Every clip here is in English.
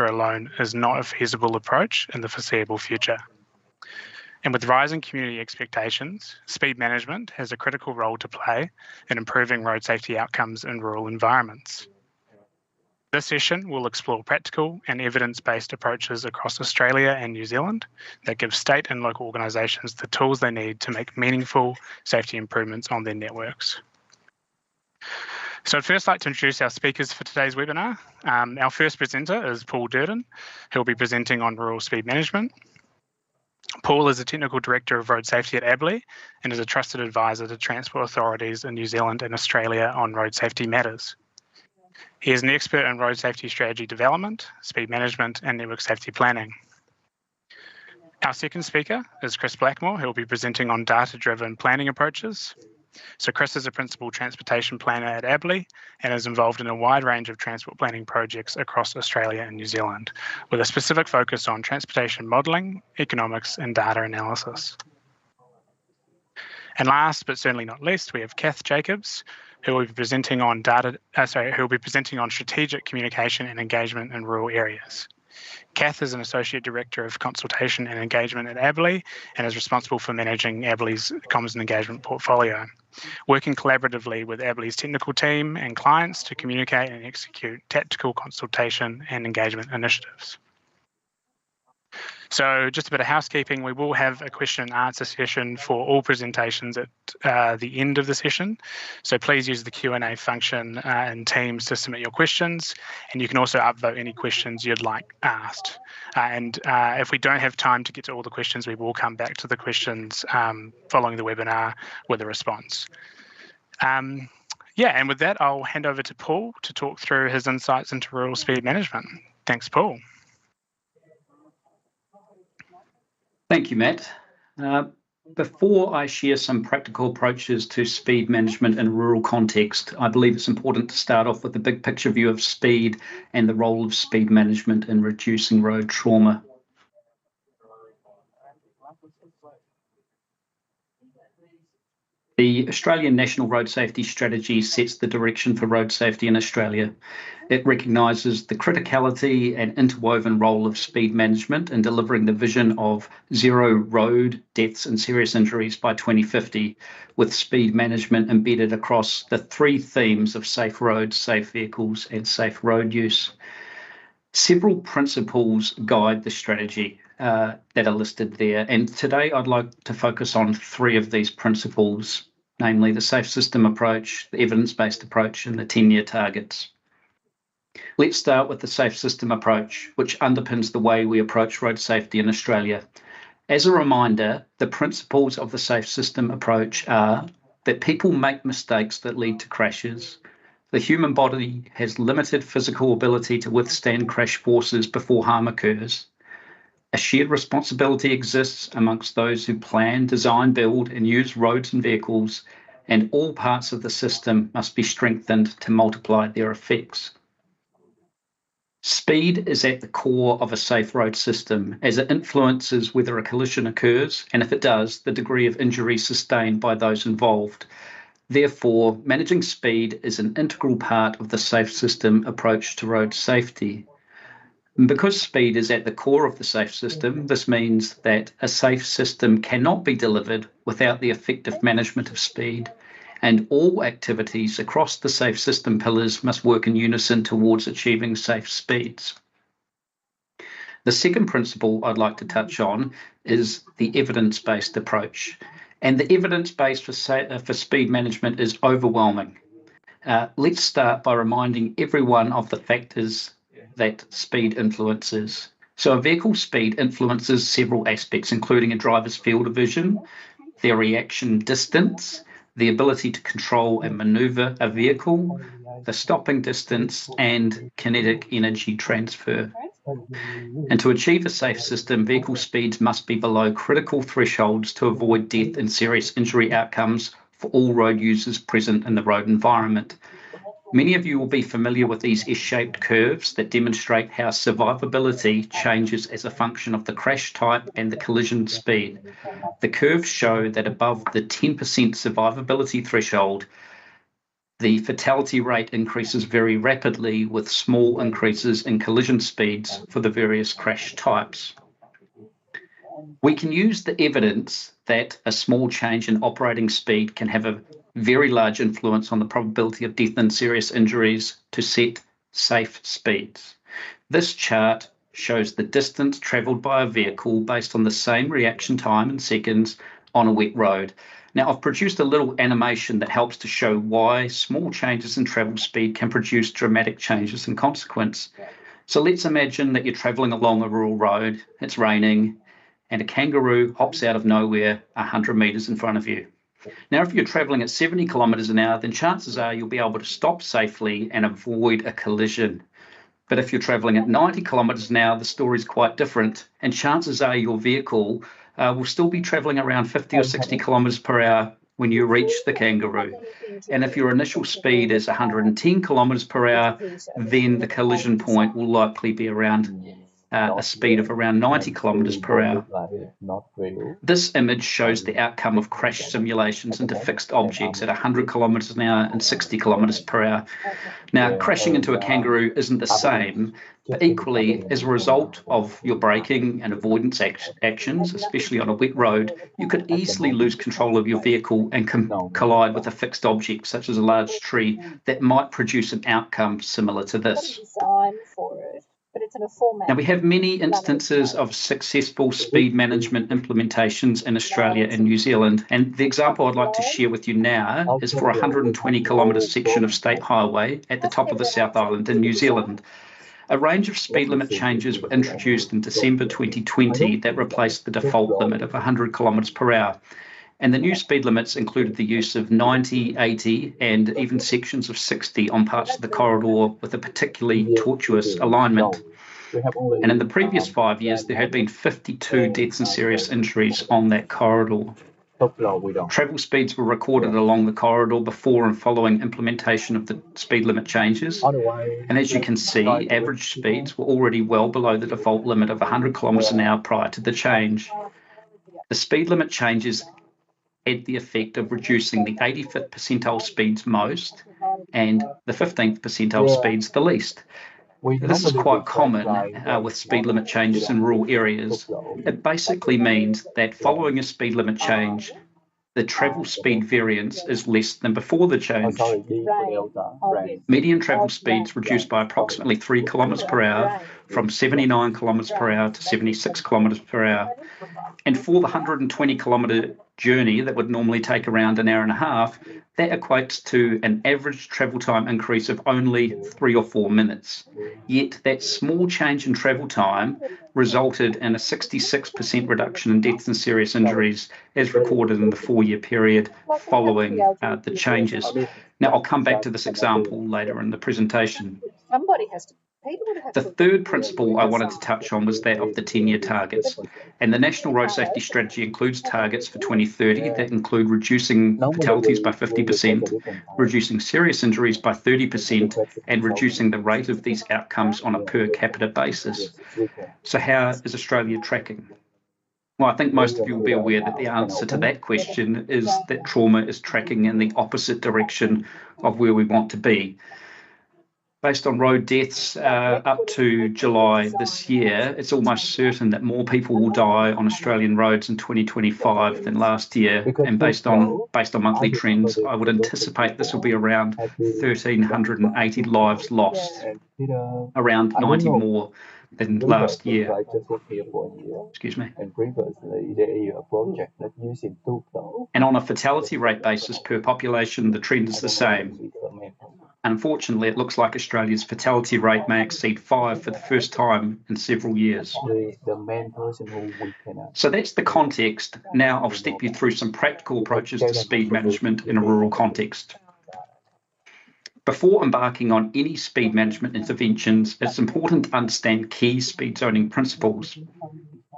alone is not a feasible approach in the foreseeable future. And with rising community expectations, speed management has a critical role to play in improving road safety outcomes in rural environments. This session will explore practical and evidence-based approaches across Australia and New Zealand that give state and local organisations the tools they need to make meaningful safety improvements on their networks. So I'd first like to introduce our speakers for today's webinar. Our first presenter is Paul Durden, who will be presenting on rural speed management. Paul is a Technical Director of Road Safety at ABLI and is a trusted advisor to transport authorities in New Zealand and Australia on road safety matters. He is an expert in road safety strategy development, speed management, and network safety planning. Our second speaker is Chris Blackmore, who will be presenting on data-driven planning approaches. So Chris is a Principal Transportation Planner at ABLI and is involved in a wide range of transport planning projects across Australia and New Zealand, with a specific focus on transportation modelling, economics, and data analysis. And last, but certainly not least, we have Kath Jacobs, who will be presenting on strategic communication and engagement in rural areas. Kath is an Associate Director of Consultation and Engagement at ABLI and is responsible for managing ABLI's comms and engagement portfolio, working collaboratively with ABLI's technical team and clients to communicate and execute tactical consultation and engagement initiatives. So just a bit of housekeeping, we will have a question and answer session for all presentations at the end of the session. So please use the Q&A function in Teams to submit your questions, and you can also upvote any questions you'd like asked. If we don't have time to get to all the questions, we will come back to the questions following the webinar with a response. And with that, I'll hand over to Paul to talk through his insights into rural speed management. Thanks, Paul. Thank you, Matt. Before I share some practical approaches to speed management in a rural context, I believe it's important to start off with the big picture view of speed and the role of speed management in reducing road trauma. The Australian National Road Safety Strategy sets the direction for road safety in Australia. It recognises the criticality and interwoven role of speed management in delivering the vision of zero road deaths and serious injuries by 2050, with speed management embedded across the three themes of safe roads, safe vehicles, and safe road use. Several principles guide the strategy that are listed there, and today I'd like to focus on three of these principles, namely the safe system approach, the evidence-based approach, and the 10-year targets. Let's start with the safe system approach, which underpins the way we approach road safety in Australia. As a reminder, the principles of the safe system approach are that people make mistakes that lead to crashes. The human body has limited physical ability to withstand crash forces before harm occurs. A shared responsibility exists amongst those who plan, design, build, and use roads and vehicles, and all parts of the system must be strengthened to multiply their effects. Speed is at the core of a safe road system, as it influences whether a collision occurs, and if it does, the degree of injury sustained by those involved. Therefore, managing speed is an integral part of the safe system approach to road safety. And because speed is at the core of the safe system, this means that a safe system cannot be delivered without the effective management of speed, and all activities across the safe system pillars must work in unison towards achieving safe speeds. The second principle I'd like to touch on is the evidence-based approach. And the evidence base for speed management is overwhelming. Let's start by reminding everyone of the factors that speed influences. So a vehicle's speed influences several aspects, including a driver's field of vision, their reaction distance, the ability to control and maneuver a vehicle, the stopping distance, and kinetic energy transfer. And to achieve a safe system, vehicle speeds must be below critical thresholds to avoid death and serious injury outcomes for all road users present in the road environment. Many of you will be familiar with these S-shaped curves that demonstrate how survivability changes as a function of the crash type and the collision speed. The curves show that above the 10% survivability threshold, the fatality rate increases very rapidly with small increases in collision speeds for the various crash types. We can use the evidence that a small change in operating speed can have a very large influence on the probability of death and serious injuries to set safe speeds. This chart shows the distance travelled by a vehicle based on the same reaction time in seconds on a wet road. Now, I've produced a little animation that helps to show why small changes in travel speed can produce dramatic changes in consequence. So let's imagine that you're travelling along a rural road, it's raining, and a kangaroo hops out of nowhere 100 metres in front of you. Now, if you're travelling at 70 kilometres an hour, then chances are you'll be able to stop safely and avoid a collision. But if you're travelling at 90 kilometres an hour, the story's quite different, and chances are your vehicle will still be travelling around 50 or 60 kilometres per hour when you reach the kangaroo. And if your initial speed is 110 kilometres per hour, then the collision point will likely be around a speed of around 90 kilometres per hour. This image shows the outcome of crash simulations into fixed objects at 100 kilometres an hour and 60 kilometres per hour. Now, crashing into a kangaroo isn't the same, but equally, as a result of your braking and avoidance actions, especially on a wet road, you could easily lose control of your vehicle and collide with a fixed object, such as a large tree, that might produce an outcome similar to this. Now, we have many instances of successful speed management implementations in Australia and New Zealand, and the example I'd like to share with you now is for a 120 kilometre section of state highway at the top of the South Island in New Zealand. A range of speed limit changes were introduced in December 2020 that replaced the default limit of 100 kilometres per hour. And the new speed limits included the use of 90, 80, and even sections of 60 on parts of the corridor with a particularly tortuous alignment. And in the previous 5 years, there had been 52 deaths and serious injuries on that corridor. Travel speeds were recorded along the corridor before and following implementation of the speed limit changes. And as you can see, average speeds were already well below the default limit of 100 kilometres an hour prior to the change. The speed limit changes had the effect of reducing the 85th percentile speeds most and the 15th percentile speeds the least. This is quite common with speed limit changes in rural areas. It basically means that following a speed limit change, the travel speed variance is less than before the change. Median travel speeds reduced by approximately 3 kilometres per hour from 79 kilometres per hour to 76 kilometres per hour. And for the 120 kilometre journey that would normally take around an hour and a half, that equates to an average travel time increase of only 3 or 4 minutes. Yet that small change in travel time resulted in a 66% reduction in deaths and serious injuries as recorded in the 4-year period following the changes. Now, I'll come back to this example later in the presentation. The third principle I wanted to touch on was that of the 10-year targets. And the National Road Safety Strategy includes targets for 2030 that include reducing fatalities by 50%, reducing serious injuries by 30%, and reducing the rate of these outcomes on a per capita basis. So how is Australia tracking? Well, I think most of you will be aware that the answer to that question is that trauma is tracking in the opposite direction of where we want to be. Based on road deaths up to July this year, it's almost certain that more people will die on Australian roads in 2025 than last year. And based on monthly trends, I would anticipate this will be around 1,380 lives lost, around 90 more than last year. Excuse me. And on a fatality rate basis per population, the trend is the same. Unfortunately, it looks like Australia's fatality rate may exceed 5 for the first time in several years. So that's the context. Now I'll step you through some practical approaches to speed management in a rural context. Before embarking on any speed management interventions, it's important to understand key speed zoning principles.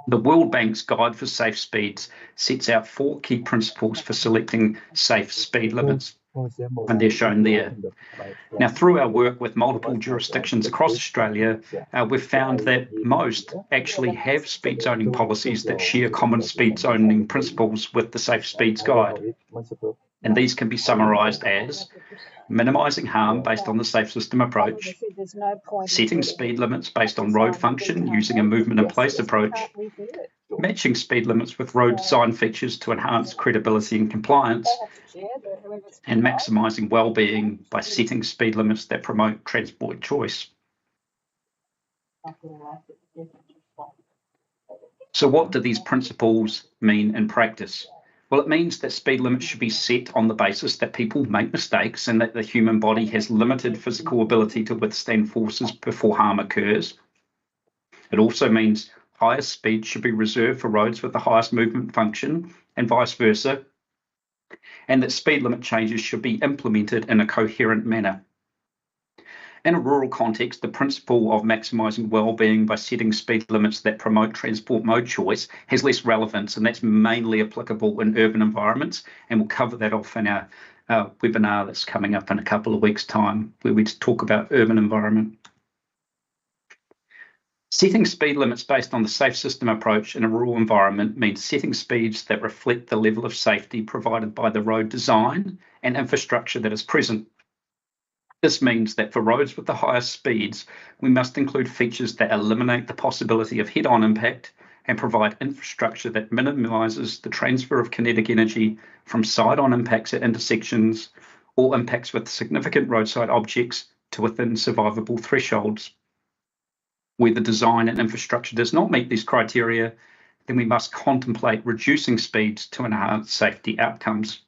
The World Bank's Guide for Safe Speeds sets out 4 key principles for selecting safe speed limits, and they're shown there. Now, through our work with multiple jurisdictions across Australia, we've found that most actually have speed zoning policies that share common speed zoning principles with the Safe Speeds Guide. And these can be summarised as minimising harm based on the safe system approach, setting speed limits based on road function using a movement in place approach, matching speed limits with road design features to enhance credibility and compliance, and maximising well-being by setting speed limits that promote transport choice. So what do these principles mean in practice? Well, it means that speed limits should be set on the basis that people make mistakes and that the human body has limited physical ability to withstand forces before harm occurs. It also means higher speed should be reserved for roads with the highest movement function and vice versa, and that speed limit changes should be implemented in a coherent manner. In a rural context, the principle of maximising well-being by setting speed limits that promote transport mode choice has less relevance, and that's mainly applicable in urban environments, and we'll cover that off in our webinar that's coming up in a couple of weeks' time, where we talk about urban environment. Setting speed limits based on the safe system approach in a rural environment means setting speeds that reflect the level of safety provided by the road design and infrastructure that is present. This means that for roads with the highest speeds, we must include features that eliminate the possibility of head-on impact and provide infrastructure that minimises the transfer of kinetic energy from side-on impacts at intersections or impacts with significant roadside objects to within survivable thresholds. Where the design and infrastructure does not meet these criteria, then we must contemplate reducing speeds to enhance safety outcomes.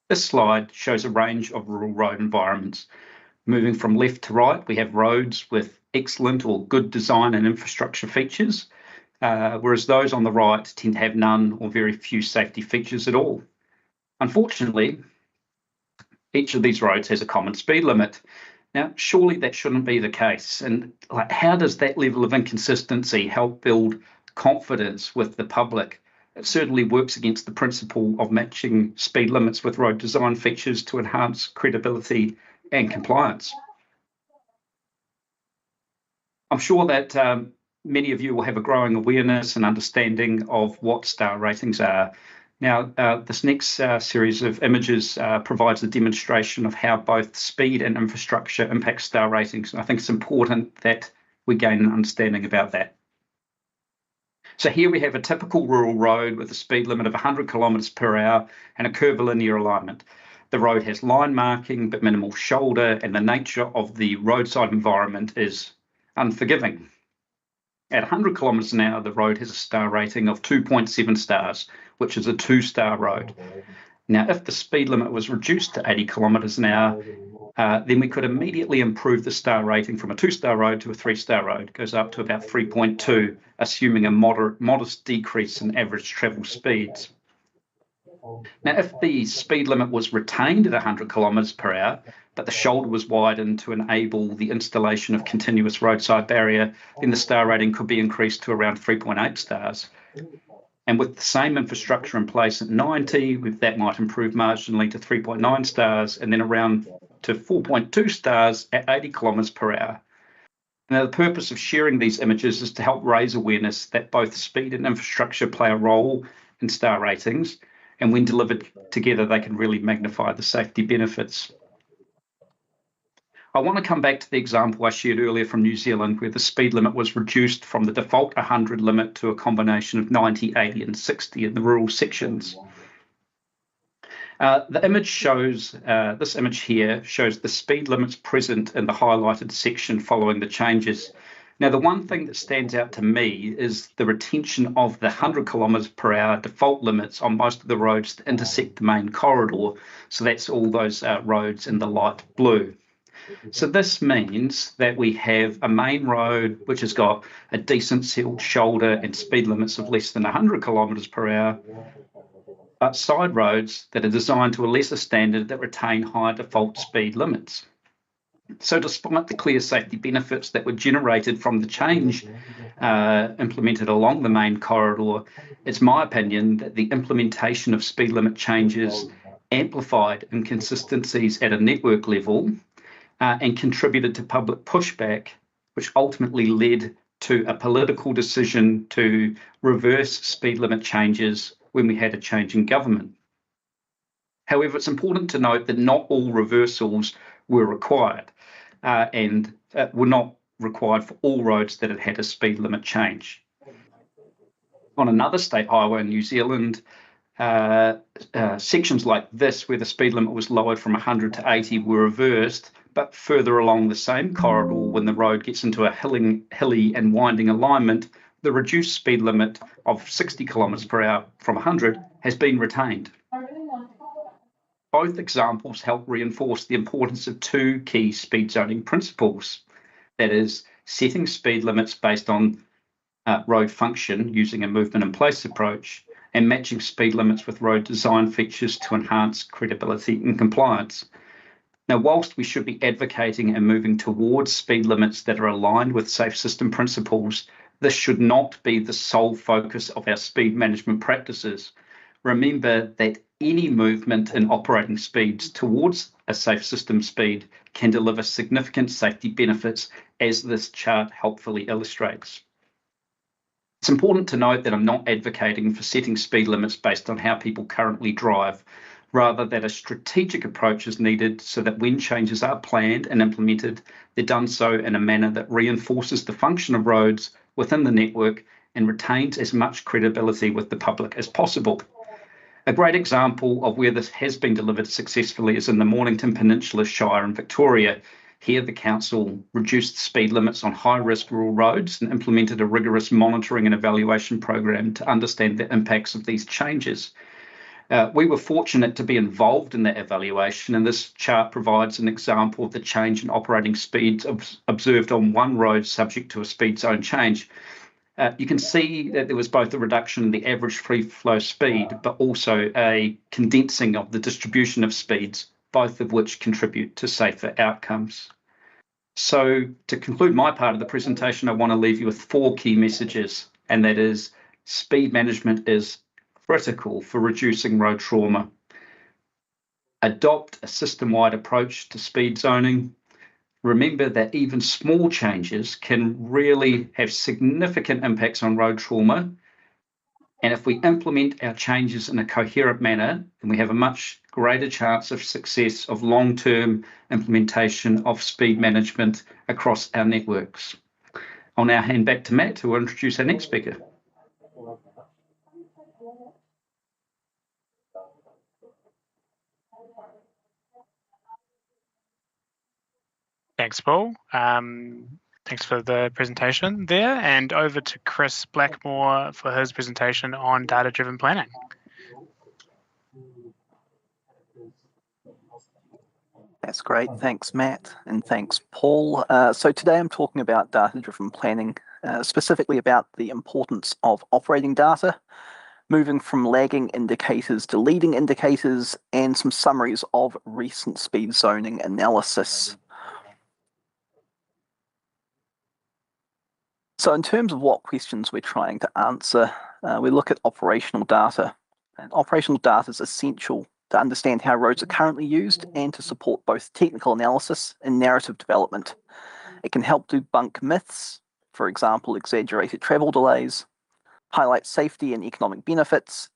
This slide shows a range of rural road environments. Moving from left to right, we have roads with excellent or good design and infrastructure features, whereas those on the right tend to have none or very few safety features at all. Unfortunately, each of these roads has a common speed limit. Now, surely that shouldn't be the case. And how does that level of inconsistency help build confidence with the public? It certainly works against the principle of matching speed limits with road design features to enhance credibility and compliance. I'm sure that many of you will have a growing awareness and understanding of what star ratings are. Now, this next series of images provides a demonstration of how both speed and infrastructure impact star ratings. And I think it's important that we gain an understanding about that. So here we have a typical rural road with a speed limit of 100 kilometres per hour and a curvilinear alignment. The road has line marking but minimal shoulder, and the nature of the roadside environment is unforgiving. At 100 kilometres an hour, the road has a star rating of 2.7 stars, which is a 2-star road. Now, if the speed limit was reduced to 80 kilometres an hour, then we could immediately improve the star rating from a 2-star road to a 3-star road. It goes up to about 3.2, assuming a modest decrease in average travel speeds. Now, if the speed limit was retained at 100 kilometres per hour, but the shoulder was widened to enable the installation of continuous roadside barrier, then the star rating could be increased to around 3.8 stars. And with the same infrastructure in place at 90, that might improve marginally to 3.9 stars, and then around to 4.2 stars at 80 kilometres per hour. Now, the purpose of sharing these images is to help raise awareness that both speed and infrastructure play a role in star ratings, and when delivered together, they can really magnify the safety benefits. I want to come back to the example I shared earlier from New Zealand, where the speed limit was reduced from the default 100 limit to a combination of 90, 80 and 60 in the rural sections. The image shows, this image here shows the speed limits present in the highlighted section following the changes. Now, the one thing that stands out to me is the retention of the 100 kilometres per hour default limits on most of the roads that intersect the main corridor. So that's all those roads in the light blue. So this means that we have a main road which has got a decent sealed shoulder and speed limits of less than 100 kilometres per hour, but side roads that are designed to a lesser standard that retain high default speed limits. So despite the clear safety benefits that were generated from the change implemented along the main corridor, it's my opinion that the implementation of speed limit changes amplified inconsistencies at a network level and contributed to public pushback, which ultimately led to a political decision to reverse speed limit changes when we had a change in government. However, it's important to note that not all reversals were required and were not required for all roads that had had a speed limit change. On another state highway in New Zealand, sections like this, where the speed limit was lowered from 100 to 80, were reversed, but further along the same corridor, when the road gets into a hilly and winding alignment, the reduced speed limit of 60 kilometres per hour from 100 has been retained. Both examples help reinforce the importance of two key speed zoning principles, that is, setting speed limits based on road function using a movement in place approach, and matching speed limits with road design features to enhance credibility and compliance. Now, whilst we should be advocating and moving towards speed limits that are aligned with safe system principles, this should not be the sole focus of our speed management practices. Remember that any movement in operating speeds towards a safe system speed can deliver significant safety benefits, as this chart helpfully illustrates. It's important to note that I'm not advocating for setting speed limits based on how people currently drive, rather that a strategic approach is needed so that when changes are planned and implemented, they're done so in a manner that reinforces the function of roads within the network and retains as much credibility with the public as possible. A great example of where this has been delivered successfully is in the Mornington Peninsula Shire in Victoria. Here, the council reduced speed limits on high-risk rural roads and implemented a rigorous monitoring and evaluation program to understand the impacts of these changes. We were fortunate to be involved in that evaluation, and this chart provides an example of the change in operating speeds observed on one road subject to a speed zone change. You can see that there was both a reduction in the average free flow speed, but also a condensing of the distribution of speeds, both of which contribute to safer outcomes. So to conclude my part of the presentation, I want to leave you with 4 key messages, and that is speed management is critical for reducing road trauma. Adopt a system-wide approach to speed zoning. Remember that even small changes can really have significant impacts on road trauma. And if we implement our changes in a coherent manner, then we have a much greater chance of success of long-term implementation of speed management across our networks. I'll now hand back to Matt, who will introduce our next speaker. Thanks, Paul. Thanks for the presentation there, and over to Chris Blackmore for his presentation on data-driven planning. That's great. Thanks, Matt, and thanks, Paul. So today I'm talking about data-driven planning, specifically about the importance of operating data, moving from lagging indicators to leading indicators, and some summaries of recent speed zoning analysis. So in terms of what questions we're trying to answer, we look at operational data. And operational data is essential to understand how roads are currently used and to support both technical analysis and narrative development. It can help debunk myths, for example, exaggerated travel delays, highlight safety and economic benefits,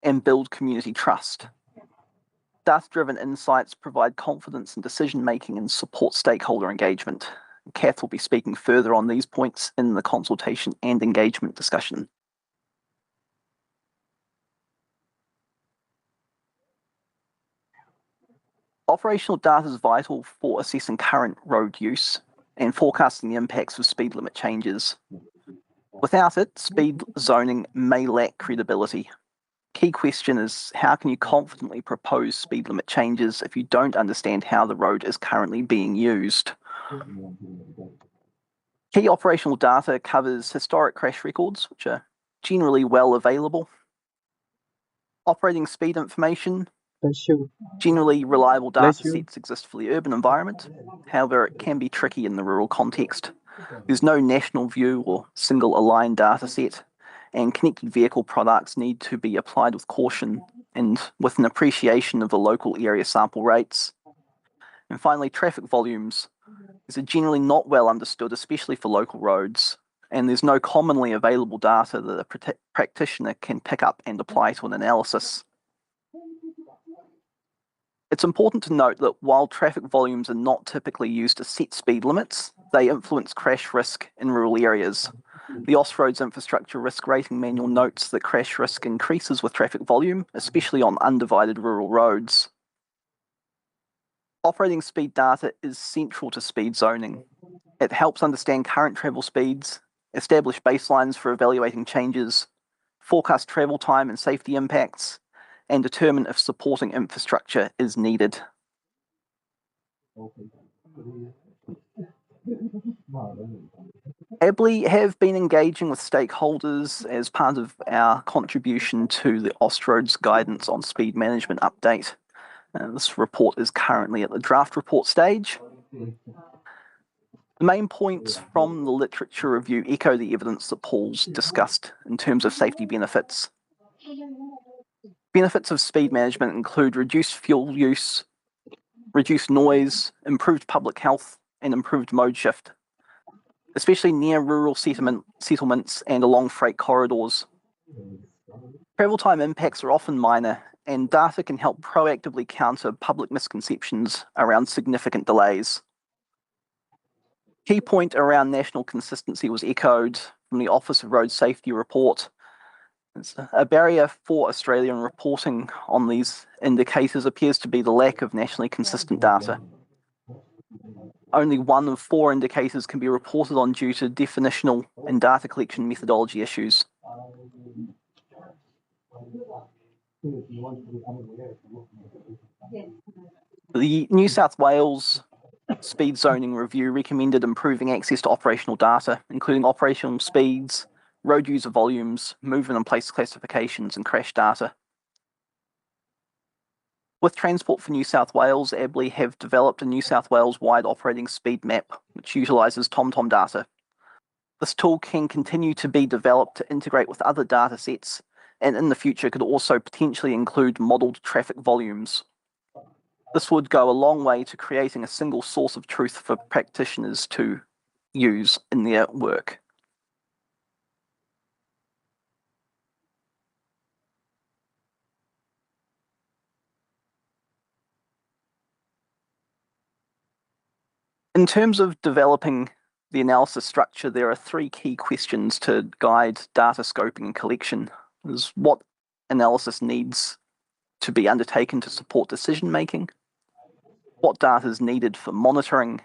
and build community trust. Data-driven insights provide confidence in decision-making and support stakeholder engagement. Kath will be speaking further on these points in the consultation and engagement discussion. Operational data is vital for assessing current road use and forecasting the impacts of speed limit changes. Without it, speed zoning may lack credibility. Key question is, how can you confidently propose speed limit changes if you don't understand how the road is currently being used? Key operational data covers historic crash records, which are generally well available. Operating speed information. Generally reliable data sets exist for the urban environment. However, it can be tricky in the rural context. There's no national view or single aligned data set, and connected vehicle products need to be applied with caution and with an appreciation of the local area sample rates. And finally, traffic volumes. These are generally not well understood, especially for local roads, and there's no commonly available data that a practitioner can pick up and apply to an analysis. It's important to note that while traffic volumes are not typically used to set speed limits, they influence crash risk in rural areas. The Austroads Infrastructure Risk Rating Manual notes that crash risk increases with traffic volume, especially on undivided rural roads. Operating speed data is central to speed zoning. It helps understand current travel speeds, establish baselines for evaluating changes, forecast travel time and safety impacts, and determine if supporting infrastructure is needed. ABLI have been engaging with stakeholders as part of our contribution to the Austroads Guidance on Speed Management update. This report is currently at the draft report stage. The main points from the literature review echo the evidence that Paul's discussed in terms of safety benefits. Benefits of speed management include reduced fuel use, reduced noise, improved public health, and improved mode shift, especially near rural settlements and along freight corridors. Travel time impacts are often minor, and data can help proactively counter public misconceptions around significant delays. Key point around national consistency was echoed from the Office of Road Safety report. A barrier for Australian reporting on these indicators appears to be the lack of nationally consistent data. Only 1 of 4 indicators can be reported on due to definitional and data collection methodology issues. The New South Wales Speed Zoning Review recommended improving access to operational data, including operational speeds, road user volumes, movement and place classifications, and crash data. With Transport for New South Wales, ABLI have developed a New South Wales-wide operating speed map, which utilises TomTom data. This tool can continue to be developed to integrate with other data sets, and in the future could also potentially include modelled traffic volumes. This would go a long way to creating a single source of truth for practitioners to use in their work. In terms of developing the analysis structure, there are 3 key questions to guide data scoping and collection. Is what analysis needs to be undertaken to support decision making, what data is needed for monitoring,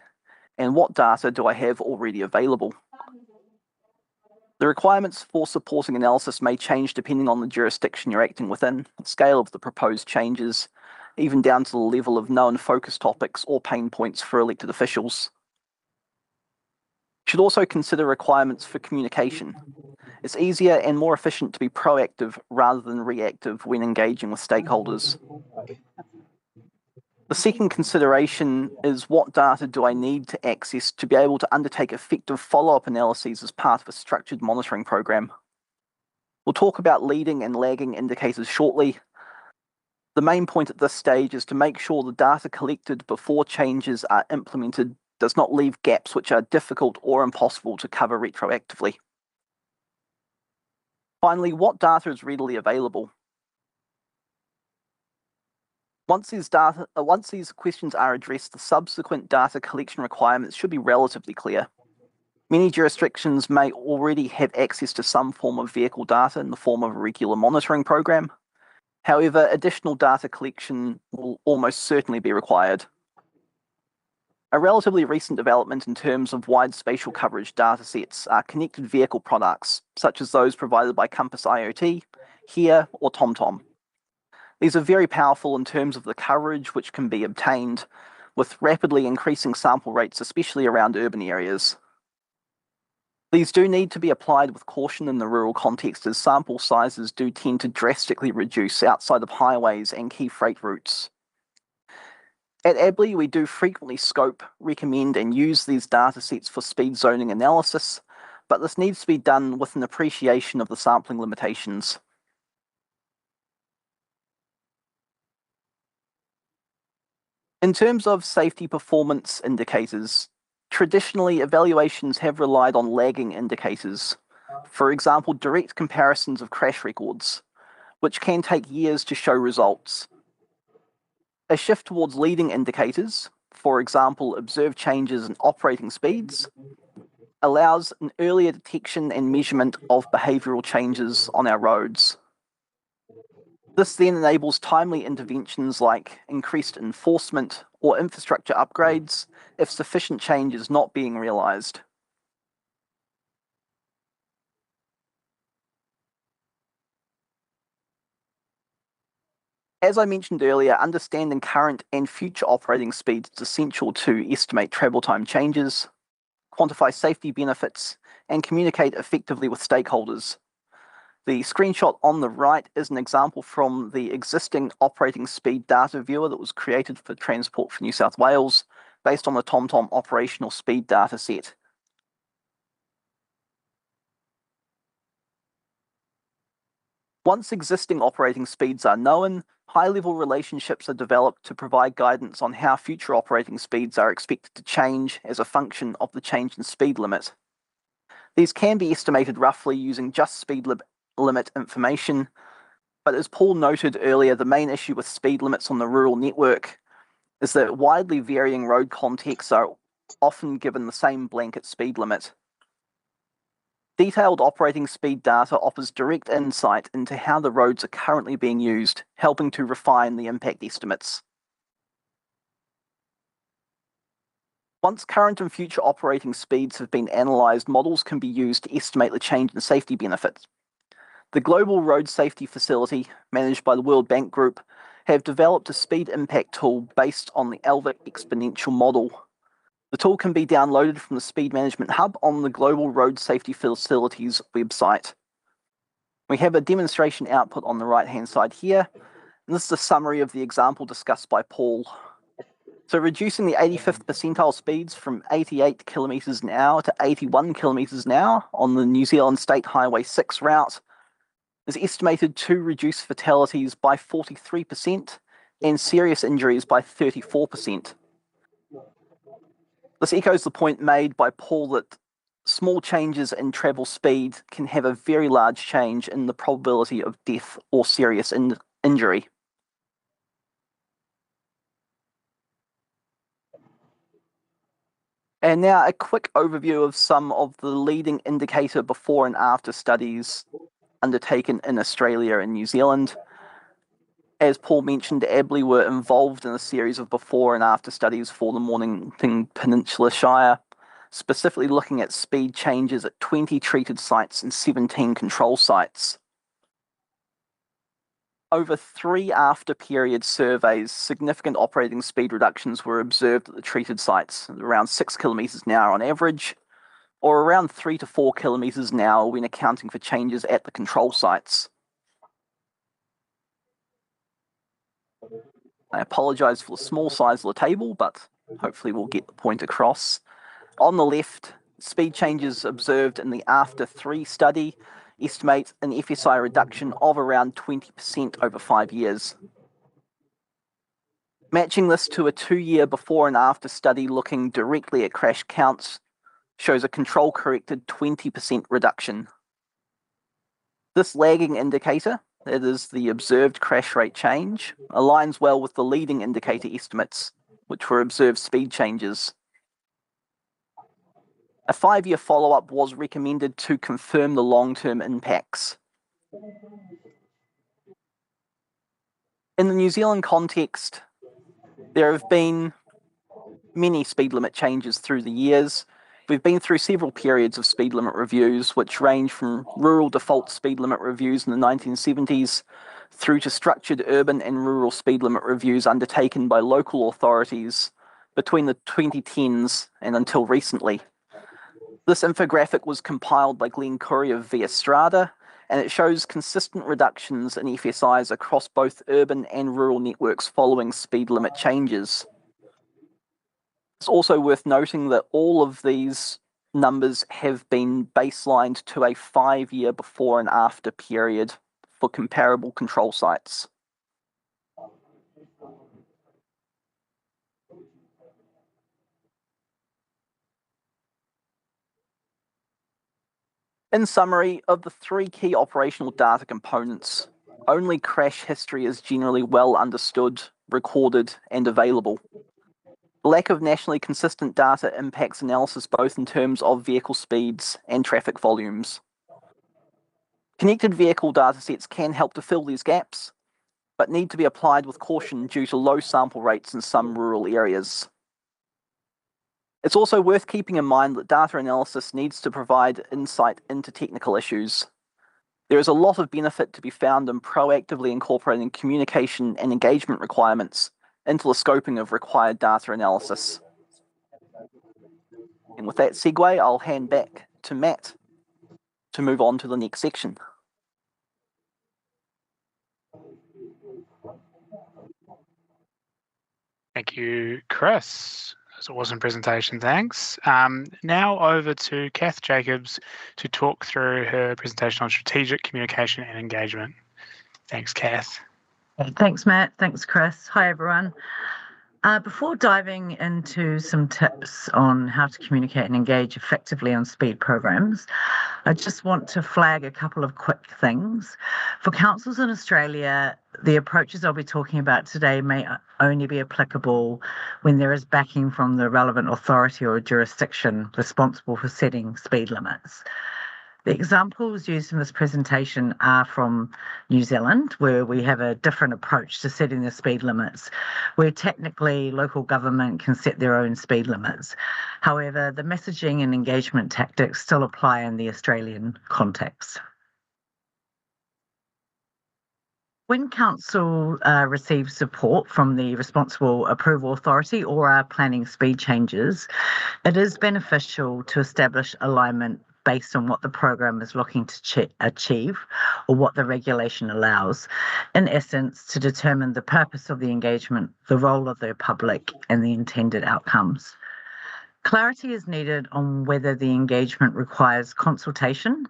and what data do I have already available. The requirements for supporting analysis may change depending on the jurisdiction you're acting within, the scale of the proposed changes, even down to the level of known focus topics or pain points for elected officials. You should also consider requirements for communication. It's easier and more efficient to be proactive rather than reactive when engaging with stakeholders. The second consideration is what data do I need to access to be able to undertake effective follow-up analyses as part of a structured monitoring program. We'll talk about leading and lagging indicators shortly. The main point at this stage is to make sure the data collected before changes are implemented does not leave gaps which are difficult or impossible to cover retroactively. Finally, what data is readily available? Once these questions are addressed, the subsequent data collection requirements should be relatively clear. Many jurisdictions may already have access to some form of vehicle data in the form of a regular monitoring program. However, additional data collection will almost certainly be required. A relatively recent development in terms of wide spatial coverage datasets are connected vehicle products, such as those provided by Compass IoT, HERE, or TomTom. These are very powerful in terms of the coverage which can be obtained, with rapidly increasing sample rates, especially around urban areas. These do need to be applied with caution in the rural context, as sample sizes do tend to drastically reduce outside of highways and key freight routes. At ABLI, we do frequently scope, recommend, and use these data sets for speed zoning analysis, but this needs to be done with an appreciation of the sampling limitations. In terms of safety performance indicators, traditionally evaluations have relied on lagging indicators. For example, direct comparisons of crash records, which can take years to show results. A shift towards leading indicators, for example, observed changes in operating speeds, allows an earlier detection and measurement of behavioural changes on our roads. This then enables timely interventions like increased enforcement or infrastructure upgrades if sufficient change is not being realised. As I mentioned earlier, understanding current and future operating speeds is essential to estimate travel time changes, quantify safety benefits, and communicate effectively with stakeholders. The screenshot on the right is an example from the existing operating speed data viewer that was created for Transport for New South Wales based on the TomTom operational speed data set. Once existing operating speeds are known, high-level relationships are developed to provide guidance on how future operating speeds are expected to change as a function of the change in speed limit. These can be estimated roughly using just speed limit information, but as Paul noted earlier, the main issue with speed limits on the rural network is that widely varying road contexts are often given the same blanket speed limit. Detailed operating speed data offers direct insight into how the roads are currently being used, helping to refine the impact estimates. Once current and future operating speeds have been analysed, models can be used to estimate the change in safety benefits. The Global Road Safety Facility, managed by the World Bank Group, have developed a speed impact tool based on the ELVIC exponential model. The tool can be downloaded from the Speed Management Hub on the Global Road Safety Facility's website. We have a demonstration output on the right-hand side here, and this is a summary of the example discussed by Paul. So reducing the 85th percentile speeds from 88 kilometres an hour to 81 kilometres an hour on the New Zealand State Highway 6 route is estimated to reduce fatalities by 43% and serious injuries by 34%. This echoes the point made by Paul that small changes in travel speed can have a very large change in the probability of death or serious injury. And now a quick overview of some of the leading indicator before and after studies undertaken in Australia and New Zealand. As Paul mentioned, ABLE were involved in a series of before and after studies for the Mornington Peninsula Shire, specifically looking at speed changes at 20 treated sites and 17 control sites. Over 3 after-period surveys, significant operating speed reductions were observed at the treated sites, around 6 kilometres an hour on average, or around 3 to 4 kilometres an hour when accounting for changes at the control sites. I apologise for the small size of the table, but hopefully we'll get the point across. On the left, speed changes observed in the After 3 study estimate an FSI reduction of around 20% over 5 years. Matching this to a 2-year before and after study looking directly at crash counts shows a control-corrected 20% reduction. This lagging indicator, that is the observed crash rate change, aligns well with the leading indicator estimates, which were observed speed changes. A 5-year follow-up was recommended to confirm the long-term impacts. In the New Zealand context, there have been many speed limit changes through the years. We've been through several periods of speed limit reviews, which range from rural default speed limit reviews in the 1970s through to structured urban and rural speed limit reviews undertaken by local authorities between the 2010s and until recently. This infographic was compiled by Glenn Curry of Via Strada, and it shows consistent reductions in FSIs across both urban and rural networks following speed limit changes. It's also worth noting that all of these numbers have been baselined to a 5-year before and after period for comparable control sites. In summary, of the 3 key operational data components, only crash history is generally well understood recorded, and available. The lack of nationally consistent data impacts analysis both in terms of vehicle speeds and traffic volumes. Connected vehicle datasets can help to fill these gaps, but need to be applied with caution due to low sample rates in some rural areas. It's also worth keeping in mind that data analysis needs to provide insight into technical issues. There is a lot of benefit to be found in proactively incorporating communication and engagement requirements into the scoping of required data analysis. And with that segue, I'll hand back to Matt to move on to the next section. Thank you, Chris. That's an awesome presentation, thanks. Now over to Kath Jacobs to talk through her presentation on strategic communication and engagement. Thanks, Kath. Thanks, Matt. Thanks, Chris. Hi, everyone. Before diving into some tips on how to communicate and engage effectively on speed programs, I just want to flag a couple of quick things. For councils in Australia, the approaches I'll be talking about today may only be applicable when there is backing from the relevant authority or jurisdiction responsible for setting speed limits. The examples used in this presentation are from New Zealand, where we have a different approach to setting the speed limits, where technically local government can set their own speed limits. However, the messaging and engagement tactics still apply in the Australian context. When council receives support from the responsible approval authority or are planning speed changes, it is beneficial to establish alignment based on what the program is looking to achieve or what the regulation allows. In essence, to determine the purpose of the engagement, the role of the public, and the intended outcomes. Clarity is needed on whether the engagement requires consultation,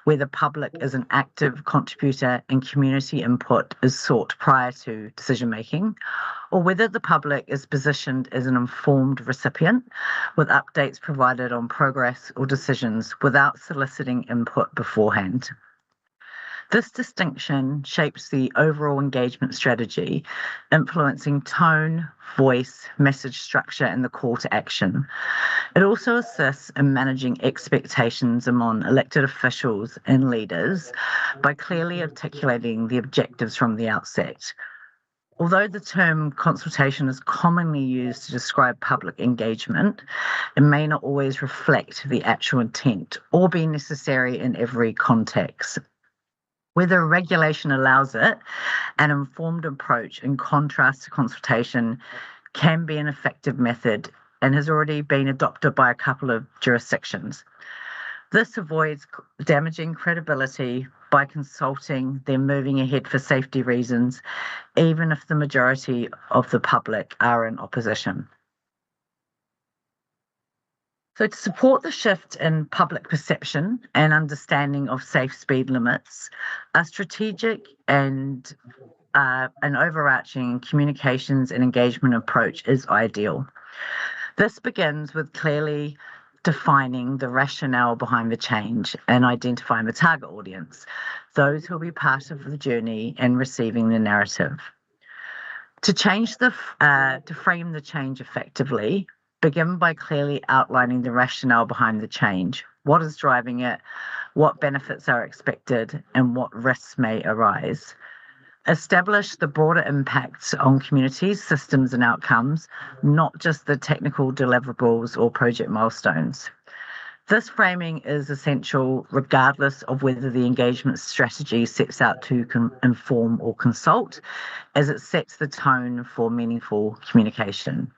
where the public is an active contributor and community input is sought prior to decision making, or whether the public is positioned as an informed recipient with updates provided on progress or decisions without soliciting input beforehand. This distinction shapes the overall engagement strategy, influencing tone, voice, message structure, and the call to action. It also assists in managing expectations among elected officials and leaders by clearly articulating the objectives from the outset. Although the term consultation is commonly used to describe public engagement, it may not always reflect the actual intent or be necessary in every context. Whether regulation allows it, an informed approach in contrast to consultation can be an effective method and has already been adopted by a couple of jurisdictions. This avoids damaging credibility by consulting, then moving ahead for safety reasons, even if the majority of the public are in opposition. So to support the shift in public perception and understanding of safe speed limits, a strategic and an overarching communications and engagement approach is ideal. This begins with clearly defining the rationale behind the change and identifying the target audience, those who will be part of the journey and receiving the narrative. To frame the change effectively, begin by clearly outlining the rationale behind the change, what is driving it, what benefits are expected, and what risks may arise. Establish the broader impacts on communities, systems, and outcomes, not just the technical deliverables or project milestones. This framing is essential regardless of whether the engagement strategy sets out to inform or consult, as it sets the tone for meaningful communication.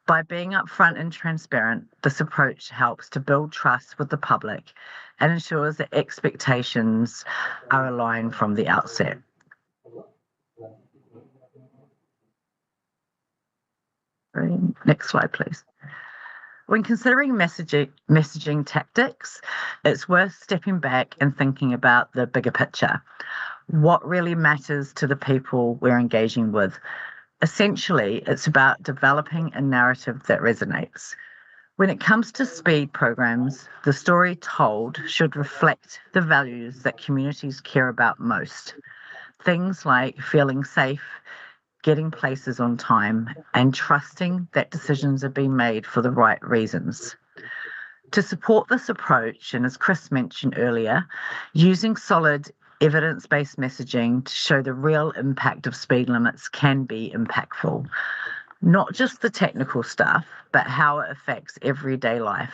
By being upfront and transparent, this approach helps to build trust with the public and ensures that expectations are aligned from the outset. Next slide, please. When considering messaging tactics, it's worth stepping back and thinking about the bigger picture. What really matters to the people we're engaging with? Essentially, it's about developing a narrative that resonates. When it comes to speed programs, the story told should reflect the values that communities care about most. Things like feeling safe, getting places on time, and trusting that decisions are being made for the right reasons. To support this approach, and as Chris mentioned earlier, using solid evidence-based messaging to show the real impact of speed limits can be impactful. Not just the technical stuff, but how it affects everyday life,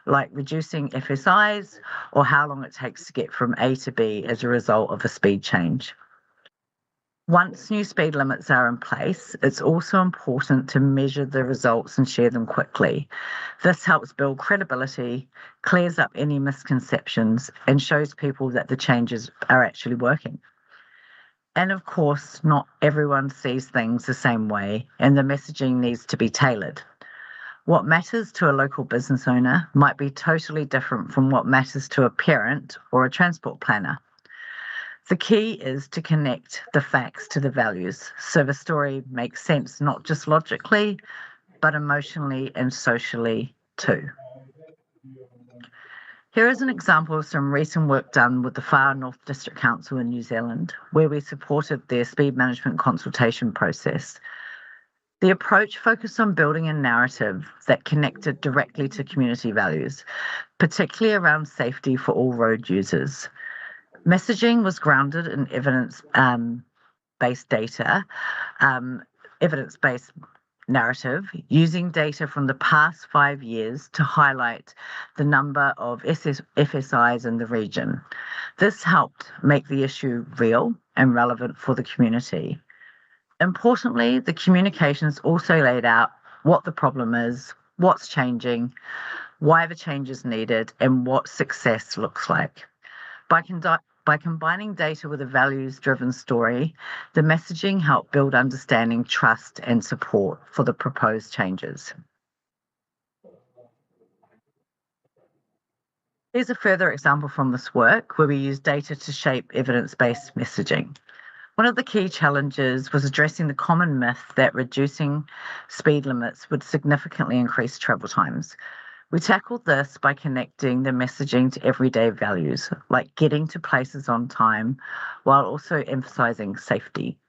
like reducing FSIs or how long it takes to get from A to B as a result of a speed change. Once new speed limits are in place, it's also important to measure the results and share them quickly. This helps build credibility, clears up any misconceptions, and shows people that the changes are actually working. And of course, not everyone sees things the same way, and the messaging needs to be tailored. What matters to a local business owner might be totally different from what matters to a parent or a transport planner. The key is to connect the facts to the values, so the story makes sense not just logically, but emotionally and socially too. Here is an example of some recent work done with the Far North District Council in New Zealand, where we supported their speed management consultation process. The approach focused on building a narrative that connected directly to community values, particularly around safety for all road users. Messaging was grounded in evidence-based data, evidence-based narrative, using data from the past 5 years to highlight the number of FSIs in the region. This helped make the issue real and relevant for the community. Importantly, the communications also laid out what the problem is, what's changing, why the change is needed, and what success looks like. By combining data with a values-driven story, the messaging helped build understanding, trust, and support for the proposed changes. Here's a further example from this work where we use data to shape evidence-based messaging. One of the key challenges was addressing the common myth that reducing speed limits would significantly increase travel times. We tackled this by connecting the messaging to everyday values, like getting to places on time, while also emphasising safety.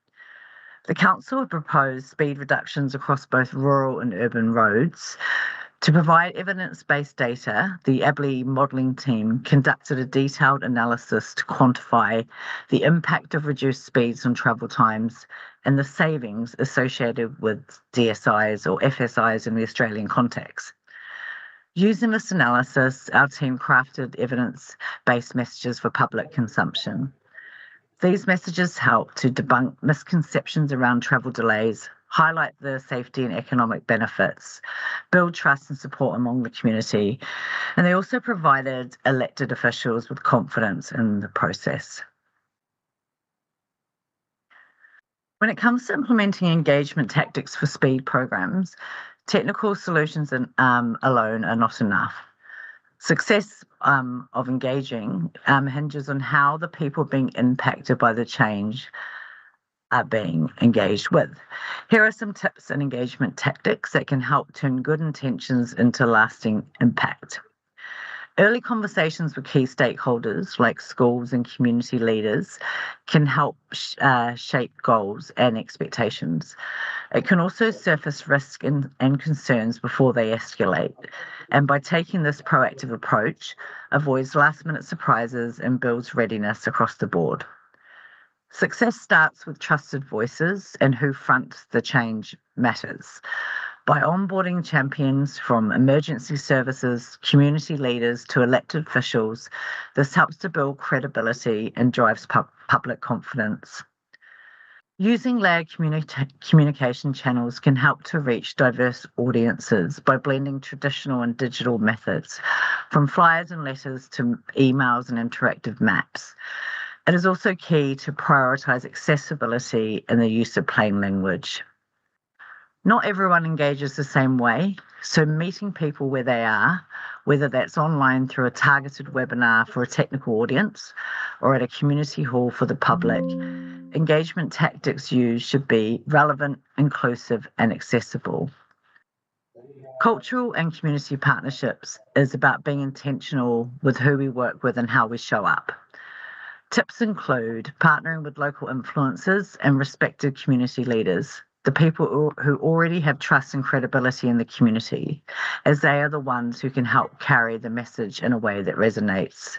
The council had proposed speed reductions across both rural and urban roads. To provide evidence-based data, the ABLE modelling team conducted a detailed analysis to quantify the impact of reduced speeds on travel times and the savings associated with DSIs or FSIs in the Australian context. Using this analysis, our team crafted evidence-based messages for public consumption. These messages help to debunk misconceptions around travel delays, highlight the safety and economic benefits, build trust and support among the community, and they also provided elected officials with confidence in the process. When it comes to implementing engagement tactics for speed programs, technical solutions alone are not enough. Success of engaging hinges on how the people being impacted by the change are being engaged with. Here are some tips and engagement tactics that can help turn good intentions into lasting impact. Early conversations with key stakeholders like schools and community leaders can help shape goals and expectations. It can also surface risk and concerns before they escalate. And by taking this proactive approach, avoids last-minute surprises and builds readiness across the board. Success starts with trusted voices, and who fronts the change matters. By onboarding champions from emergency services, community leaders to elected officials, this helps to build credibility and drives public confidence. Using layered communication channels can help to reach diverse audiences by blending traditional and digital methods, from flyers and letters to emails and interactive maps. It is also key to prioritise accessibility and the use of plain language. Not everyone engages the same way, so meeting people where they are, whether that's online through a targeted webinar for a technical audience or at a community hall for the public, engagement tactics used should be relevant, inclusive, and accessible. Cultural and community partnerships is about being intentional with who we work with and how we show up. Tips include partnering with local influencers and respected community leaders, the people who already have trust and credibility in the community, as they are the ones who can help carry the message in a way that resonates.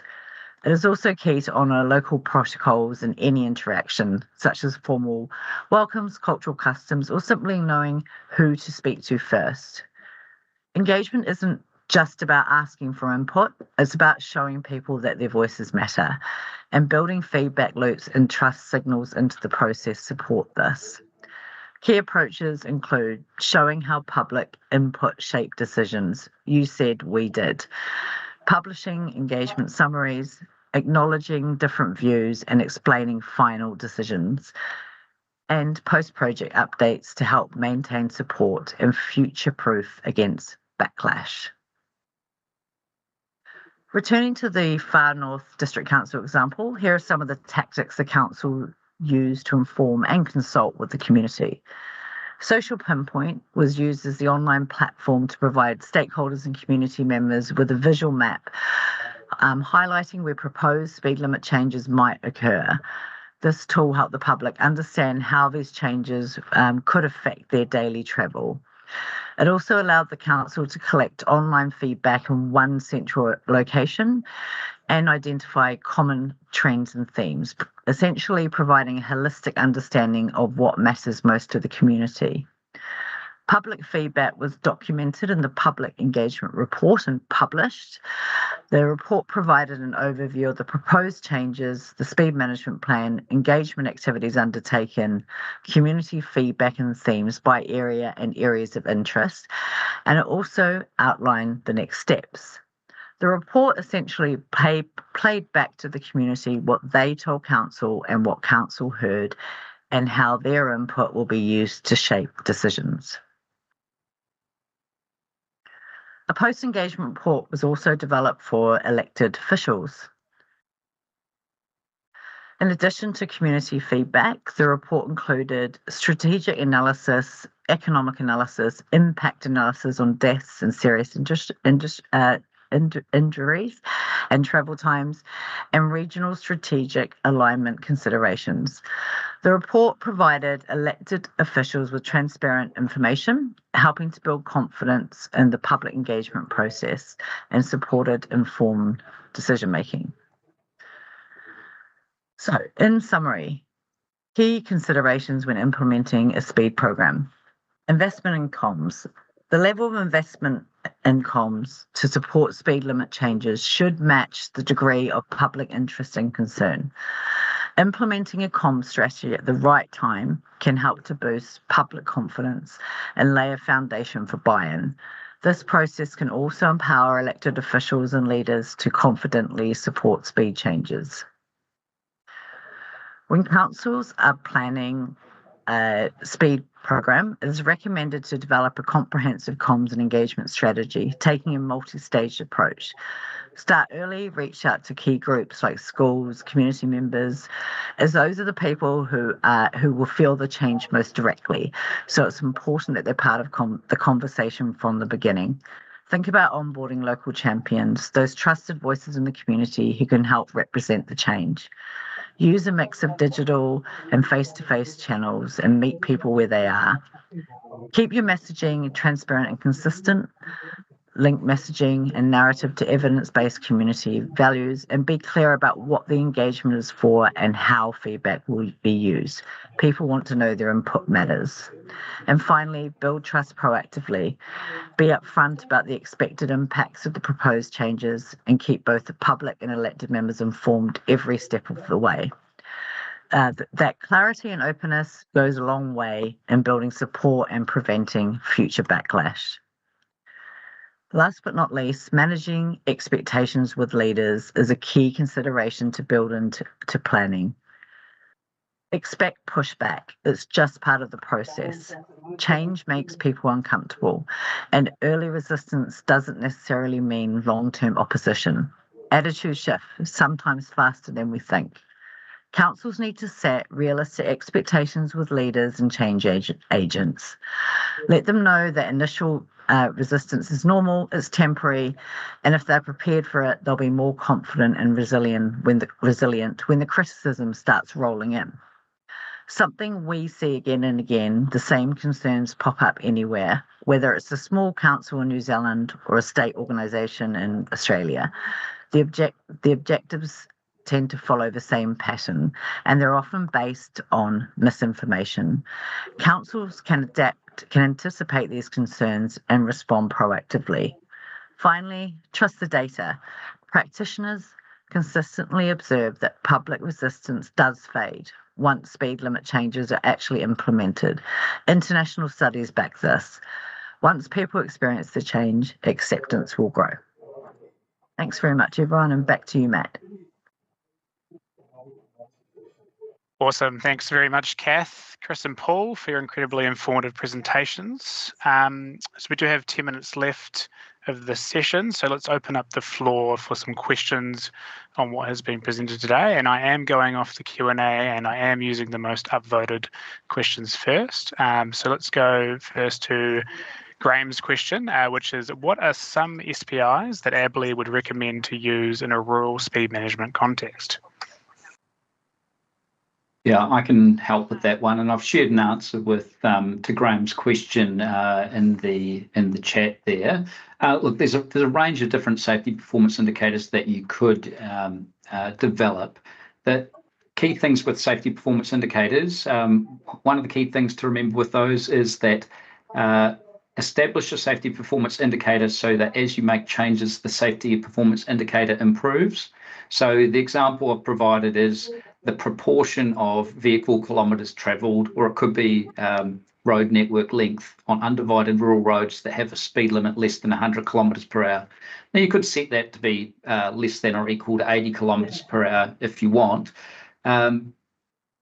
It is also key to honour local protocols in any interaction, such as formal welcomes, cultural customs, or simply knowing who to speak to first. Engagement isn't just about asking for input, it's about showing people that their voices matter, and building feedback loops and trust signals into the process support this. Key approaches include showing how public input shaped decisions. You said, we did. Publishing engagement summaries, acknowledging different views and explaining final decisions, and post-project updates to help maintain support and future-proof against backlash. Returning to the Far North District Council example, here are some of the tactics the council used to inform and consult with the community. Social Pinpoint was used as the online platform to provide stakeholders and community members with a visual map highlighting where proposed speed limit changes might occur. This tool helped the public understand how these changes could affect their daily travel. It also allowed the council to collect online feedback in one central location and identify common trends and themes, essentially providing a holistic understanding of what matters most to the community. Public feedback was documented in the Public Engagement Report and published. The report provided an overview of the proposed changes, the speed management plan, engagement activities undertaken, community feedback and themes by area and areas of interest, and it also outlined the next steps. The report essentially played back to the community what they told council and what council heard, and how their input will be used to shape decisions. A post-engagement report was also developed for elected officials. In addition to community feedback, the report included strategic analysis, economic analysis, impact analysis on deaths and serious injuries and travel times, and regional strategic alignment considerations. The report provided elected officials with transparent information, helping to build confidence in the public engagement process and supported informed decision-making. So, in summary, key considerations when implementing a speed program. Investment in comms. The level of investment in comms to support speed limit changes should match the degree of public interest and concern. Implementing a comms strategy at the right time can help to boost public confidence and lay a foundation for buy-in. This process can also empower elected officials and leaders to confidently support speed changes. When councils are planning a speed program, it is recommended to develop a comprehensive comms and engagement strategy, taking a multi-staged approach. Start early, reach out to key groups like schools, community members, as those are the people who will feel the change most directly. So it's important that they're part of the conversation from the beginning. Think about onboarding local champions, those trusted voices in the community who can help represent the change. Use a mix of digital and face-to-face channels and meet people where they are. Keep your messaging transparent and consistent. Link messaging and narrative to evidence-based community values, and be clear about what the engagement is for and how feedback will be used. People want to know their input matters. And finally, build trust proactively. Be upfront about the expected impacts of the proposed changes and keep both the public and elected members informed every step of the way. That clarity and openness goes a long way in building support and preventing future backlash. Last but not least, managing expectations with leaders is a key consideration to build into planning. Expect pushback. It's just part of the process. Change makes people uncomfortable, and early resistance doesn't necessarily mean long-term opposition. Attitude shift is sometimes faster than we think. Councils need to set realistic expectations with leaders and change agents. Let them know that initial resistance is normal, it's temporary, and if they're prepared for it, they'll be more confident and resilient when the criticism starts rolling in. Something we see again and again, the same concerns pop up anywhere, whether it's a small council in New Zealand or a state organisation in Australia. The objectives tend to follow the same pattern, and they're often based on misinformation. Councils can anticipate these concerns and respond proactively. Finally, trust the data. Practitioners consistently observe that public resistance does fade once speed limit changes are actually implemented. International studies back this. Once people experience the change, acceptance will grow. Thanks very much, everyone, and back to you, Matt. Awesome. Thanks very much, Kath, Chris and Paul, for your incredibly informative presentations. So we do have 10 minutes left of this session, so let's open up the floor for some questions on what has been presented today. And I am going off the Q&A, and I am using the most upvoted questions first. So let's go first to Graham's question, which is, what are some SPIs that ABLE would recommend to use in a rural speed management context? Yeah, I can help with that one, and I've shared an answer with to Graham's question in the chat there. Look, there's a range of different safety performance indicators that you could develop. The key things with safety performance indicators, one of the key things to remember with those is that establish a safety performance indicator so that as you make changes, the safety performance indicator improves. So the example I've provided is the proportion of vehicle kilometres travelled, or it could be road network length on undivided rural roads that have a speed limit less than 100 kilometres per hour. Now you could set that to be less than or equal to 80 kilometres per hour if you want.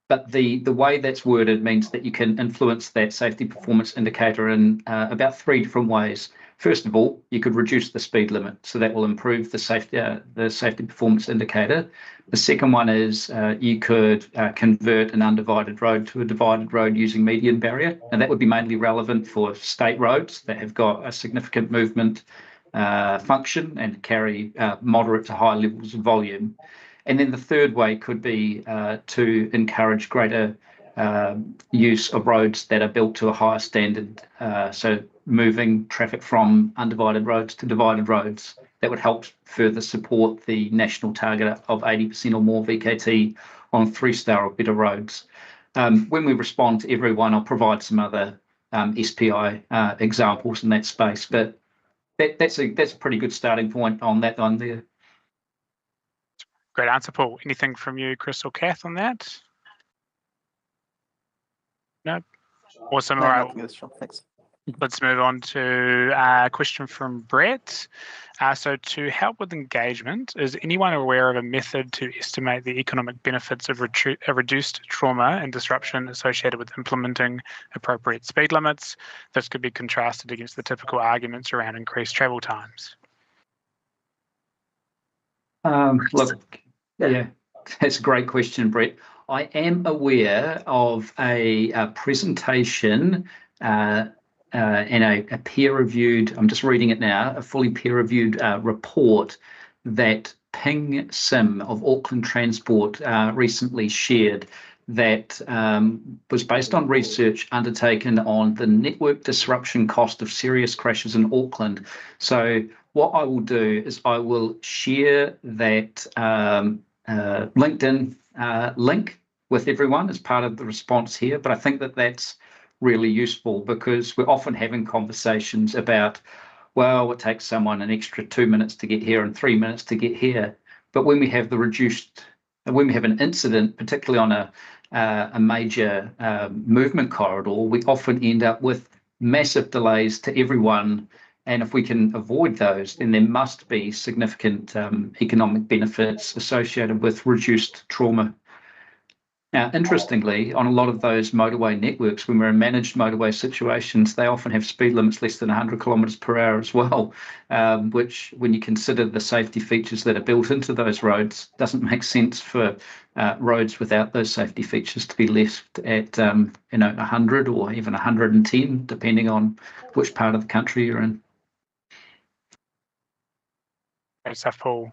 But the way that's worded means that you can influence that safety performance indicator in about 3 different ways. First of all, you could reduce the speed limit, so that will improve the safety performance indicator. The second one is you could convert an undivided road to a divided road using median barrier, and that would be mainly relevant for state roads that have got a significant movement function and carry moderate to high levels of volume. And then the third way could be to encourage greater use of roads that are built to a higher standard, so moving traffic from undivided roads to divided roads. That would help further support the national target of 80% or more VKT on 3-star or better roads. When we respond to everyone, I'll provide some other SPI examples in that space, but that's a pretty good starting point on that one there. Great answer, Paul. Anything from you, Chris or Kath, on that? No? Awesome. No, All right. nothing else, Sean. Thanks. Let's move on to a question from Brett. So to help with engagement, is anyone aware of a method to estimate the economic benefits of reduced trauma and disruption associated with implementing appropriate speed limits? This could be contrasted against the typical arguments around increased travel times. Look, yeah, that's a great question, Brett. I am aware of a presentation and a peer-reviewed, I'm just reading it now, a fully peer-reviewed report that Ping Sim of Auckland Transport recently shared that was based on research undertaken on the network disruption cost of serious crashes in Auckland. So what I will do is I will share that LinkedIn link with everyone as part of the response here, but I think that that's really useful because we're often having conversations about, well, it takes someone an extra 2 minutes to get here and 3 minutes to get here. But when we have when we have an incident, particularly on a major movement corridor, we often end up with massive delays to everyone. And if we can avoid those, then there must be significant economic benefits associated with reduced trauma. Now, interestingly, on a lot of those motorway networks, when we're in managed motorway situations, they often have speed limits less than 100 kilometres per hour as well, which, when you consider the safety features that are built into those roads, doesn't make sense for roads without those safety features to be left at 100 or even 110, depending on which part of the country you're in. Great stuff, Paul.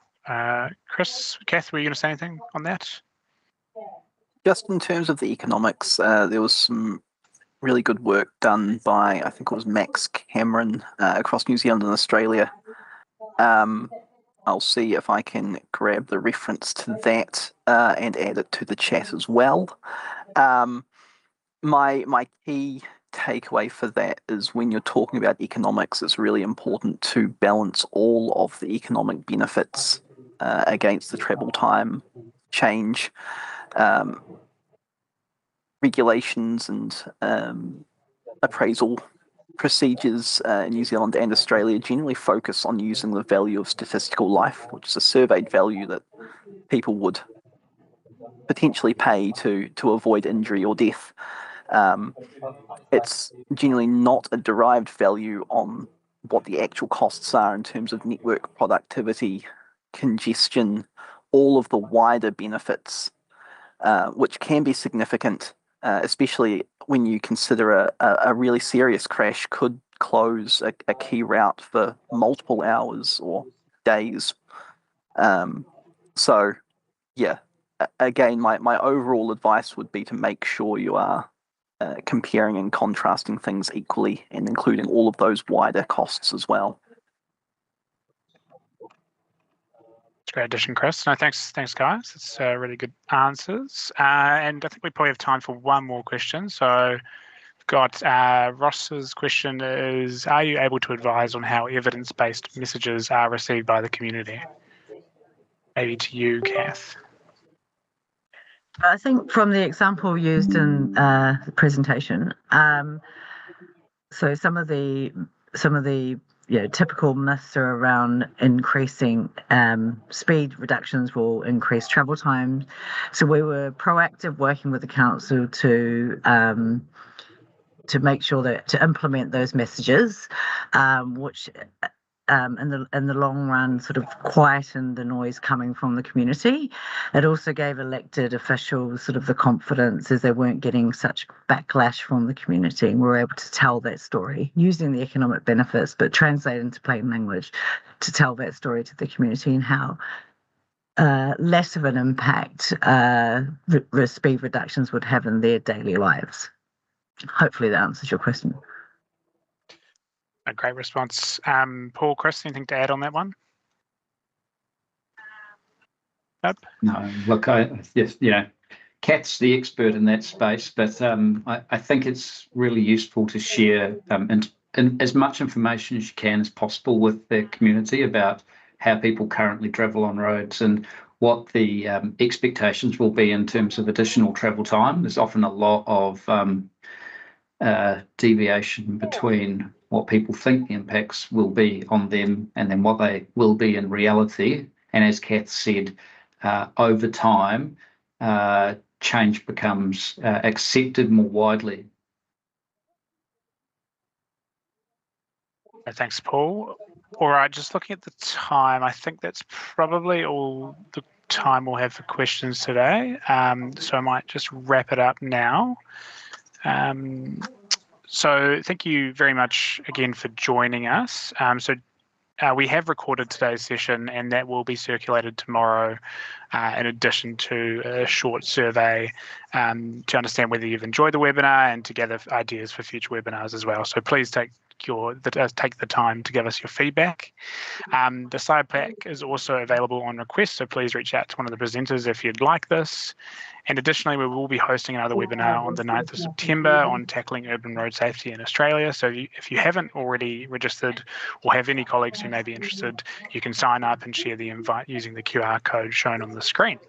Chris, Kath, were you going to say anything on that? Just in terms of the economics, there was some really good work done by, I think it was Max Cameron, across New Zealand and Australia. I'll see if I can grab the reference to that and add it to the chat as well. My key takeaway for that is when you're talking about economics, it's really important to balance all of the economic benefits against the travel time change. Regulations and appraisal procedures in New Zealand and Australia generally focus on using the value of statistical life, which is a surveyed value that people would potentially pay to avoid injury or death. It's generally not a derived value on what the actual costs are in terms of network productivity, congestion, all of the wider benefits, which can be significant, especially when you consider a really serious crash could close a key route for multiple hours or days. So, yeah, again, my overall advice would be to make sure you are comparing and contrasting things equally and including all of those wider costs as well. Great addition, Chris. No, thanks, guys. It's really good answers. And I think we probably have time for one more question. So we've got Ross's question is, are you able to advise on how evidence-based messages are received by the community? Maybe to you, Kath. I think from the example used in the presentation, so some of the typical myths are around increasing speed reductions will increase travel time. So we were proactive working with the council to make sure that to implement those messages, which in the long run sort of quieten the noise coming from the community. It also gave elected officials sort of the confidence as they weren't getting such backlash from the community, and we were able to tell that story using the economic benefits, but translate into plain language to tell that story to the community and how less of an impact speed reductions would have in their daily lives. Hopefully that answers your question. A great response. Paul, Chris, anything to add on that one? Nope. No, look, Kat's the expert in that space, but I think it's really useful to share in as much information as you can as possible with the community about how people currently travel on roads and what the expectations will be in terms of additional travel time. There's often a lot of deviation between what people think the impacts will be on them and then what they will be in reality. And as Kath said, over time, change becomes accepted more widely. Thanks, Paul. All right, just looking at the time, I think that's probably all the time we'll have for questions today. So I might just wrap it up now. So thank you very much again for joining us. We have recorded today's session and that will be circulated tomorrow in addition to a short survey to understand whether you've enjoyed the webinar and to gather ideas for future webinars as well. So please take the time to give us your feedback. The slide pack is also available on request, so please reach out to one of the presenters if you'd like this. And additionally, we will be hosting another webinar on the 9th of September on tackling urban road safety in Australia. So if you haven't already registered or have any colleagues who may be interested, you can sign up and share the invite using the QR code shown on the screen.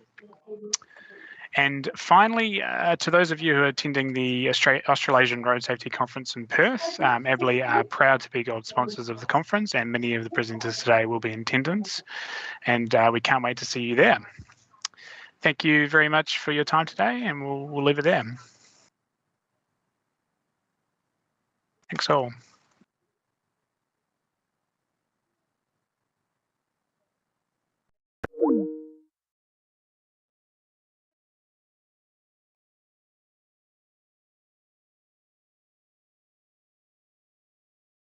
And finally, to those of you who are attending the Australasian Road Safety Conference in Perth, ABLI are proud to be gold sponsors of the conference, and many of the presenters today will be in attendance, and we can't wait to see you there. Thank you very much for your time today, and we'll leave it there. Thanks all.